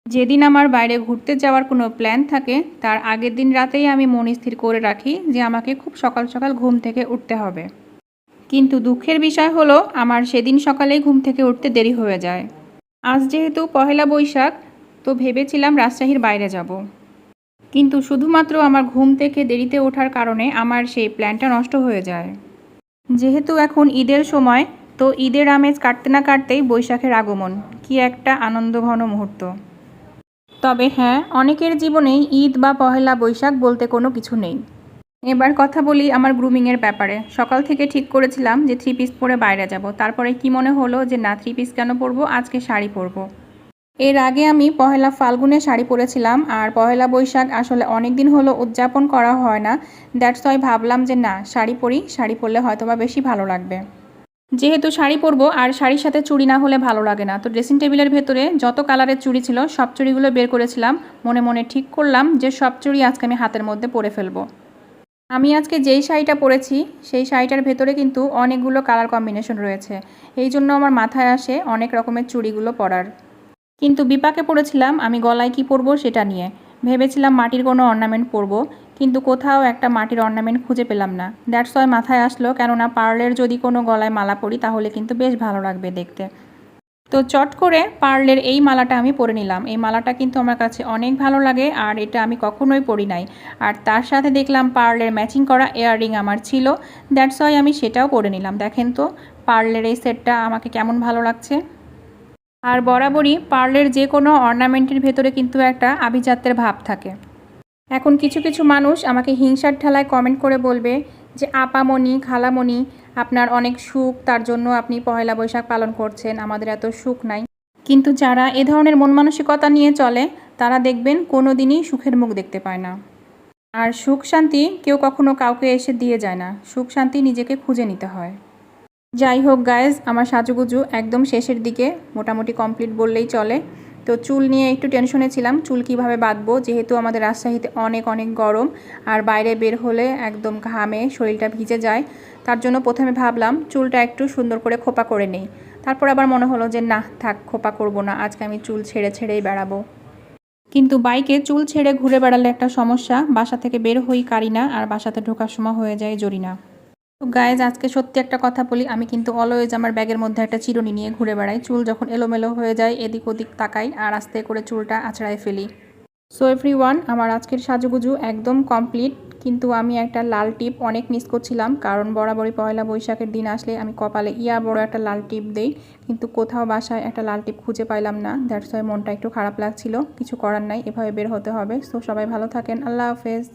যেদিন আমার বাইরে ঘুরতে যাওয়ার কোনো প্ল্যান থাকে তার আগের দিন রাতেই আমি মন স্থির করে রাখি যে আমাকে খুব সকাল সকাল ঘুম থেকে উঠতে হবে। কিন্তু দুঃখের বিষয় হলো আমার সেদিন সকালেই ঘুম থেকে উঠতে দেরি হয়ে যায়। আজ যেহেতু পহেলা বৈশাখ, তো ভেবেছিলাম রাজশাহীর বাইরে যাব, কিন্তু শুধুমাত্র আমার ঘুম থেকে দেরিতে ওঠার কারণে আমার সেই প্ল্যানটা নষ্ট হয়ে যায়। যেহেতু এখন ঈদের সময়, তো ঈদের আমেজ কাটতে না কাটতেই বৈশাখের আগমন, কি একটা আনন্দঘন মুহূর্ত। তবে হ্যাঁ, অনেকের জীবনেই ঈদ বা পহেলা বৈশাখ বলতে কোনো কিছু নেই। এবার কথা বলি আমার গ্রুমিংয়ের ব্যাপারে। সকাল থেকে ঠিক করেছিলাম যে 3 পিস পরে বাইরে যাব, তারপরে কি মনে হলো যে না, 3 পিস কেন পরবো, আজকে শাড়ি পরবো। এর আগে আমি পহেলা ফাল্গুনে শাড়ি পরেছিলাম, আর পহেলা বৈশাখ আসলে অনেক দিন হলো উদযাপন করা হয় না। দ্যাটস ওয়াই ভাবলাম যে না, শাড়ি পরি, শাড়ি পরলে হয়তোবা বেশি ভালো লাগবে। যেহেতু শাড়ি পরবো আর শাড়ির সাথে চুড়ি না হলে ভালো লাগে না, তো ড্রেসিং টেবিলের ভেতরে যত কালারের চুড়ি ছিল সব চুড়িগুলো বের করেছিলাম। মনে মনে ঠিক করলাম যে সব চুড়ি আজকে আমি হাতের মধ্যে পরে ফেলবো। আমি আজকে যেই শাড়িটা পরেছি সেই শাড়িটার ভেতরে কিন্তু অনেকগুলো কালার কম্বিনেশন রয়েছে, এই জন্য আমার মাথায় আসে অনেক রকমের চুড়িগুলো পরার। কিন্তু বিপাকে পড়েছিলাম আমি গলায় কি পরবো সেটা নিয়ে। ভেবেছিলাম মাটির কোনো অর্নামেন্ট পরবো, কিন্তু কোথাও একটা মাটির অর্নামেন্ট খুঁজে পেলাম না। দ্যাটস ওয়াই মাথায় আসলো, কেননা পার্লের যদি কোনো গলায় মালা পরি তাহলে কিন্তু বেশ ভালো লাগবে দেখতে। তো চট করে পার্লের এই মালাটা আমি পরে নিলাম। এই মালাটা কিন্তু আমার কাছে অনেক ভালো লাগে, আর এটা আমি কখনোই পরি নাই। আর তার সাথে দেখলাম পার্লের ম্যাচিং করা ইয়াররিং আমার ছিল, দ্যাটস ওয়াই আমি সেটাও পরে নিলাম। দেখেন তো পার্লের এই সেটটা আমাকে কেমন ভালো লাগছে। আর বরাবরই পার্লের যে কোনো অর্নামেন্টের ভেতরে কিন্তু একটা আভিজাত্যের ভাব থাকে। এখন কিছু কিছু মানুষ আমাকে হিংসার ঠেলায় কমেন্ট করে বলবে যে আপামনি, খালামণি, আপনার অনেক সুখ, তার জন্য আপনি পহেলা বৈশাখ পালন করছেন, আমাদের এত সুখ নাই। কিন্তু যারা এ ধরনের মন মানসিকতা নিয়ে চলে তারা দেখবেন কোনো দিনই সুখের মুখ দেখতে পায় না। আর সুখ শান্তি কেউ কখনো কাউকে এসে দিয়ে যায় না, সুখ শান্তি নিজেকে খুঁজে নিতে হয়। যাই হোক গাইজ, আমার সাজুগুজু একদম শেষের দিকে, মোটামুটি কমপ্লিট বললেই চলে। তো চুল নিয়ে একটু টেনশনে ছিলাম, চুল কিভাবে বাঁধবো, যেহেতু আমাদের রাজশাহীতে অনেক অনেক গরম, আর বাইরে বের হলে একদম ঘামে শরীরটা ভিজে যায়। তার জন্য প্রথমে ভাবলাম চুলটা একটু সুন্দর করে খোপা করে নেই, তারপর আবার মনে হলো যে না থাক, খোপা করব না, আজকে আমি চুল ছেড়ে ছেড়েই বেড়াবো। কিন্তু বাইকে চুল ছেড়ে ঘুরে বেড়ালে একটা সমস্যা, বাসা থেকে বের হই কারিনা, আর বাসাতে ঢোকার সময় হয়ে যায় জরিনা। তো গাইজ, আজকে সত্যি একটা কথা বলি, আমি কিন্তু অলওয়েজ আমার ব্যাগের মধ্যে একটা চিরুনি নিয়ে ঘুরে বেড়াই। চুল যখন এলোমেলো হয়ে যায় এদিক ওদিক তাকাই আর আস্তে করে চুলটা আঁচড়ায় ফেলি। সো এভরিওয়ান, আমার আজকের সাজুগুজু একদম কমপ্লিট। কিন্তু আমি একটা লাল টিপ অনেক মিস করছিলাম, কারণ বরাবরই পয়লা বৈশাখের দিন আসলে আমি কপালে বড় একটা লাল টিপ দেই, কিন্তু কোথাও বাসায় একটা লাল টিপ খুঁজে পাইলাম না। দ্যাটস ওয়াই মনটা একটু খারাপ লাগছিল। কিছু করার নাই, এভাবে বের হতে হবে। সো সবাই ভালো থাকেন, আল্লাহ হাফেজ।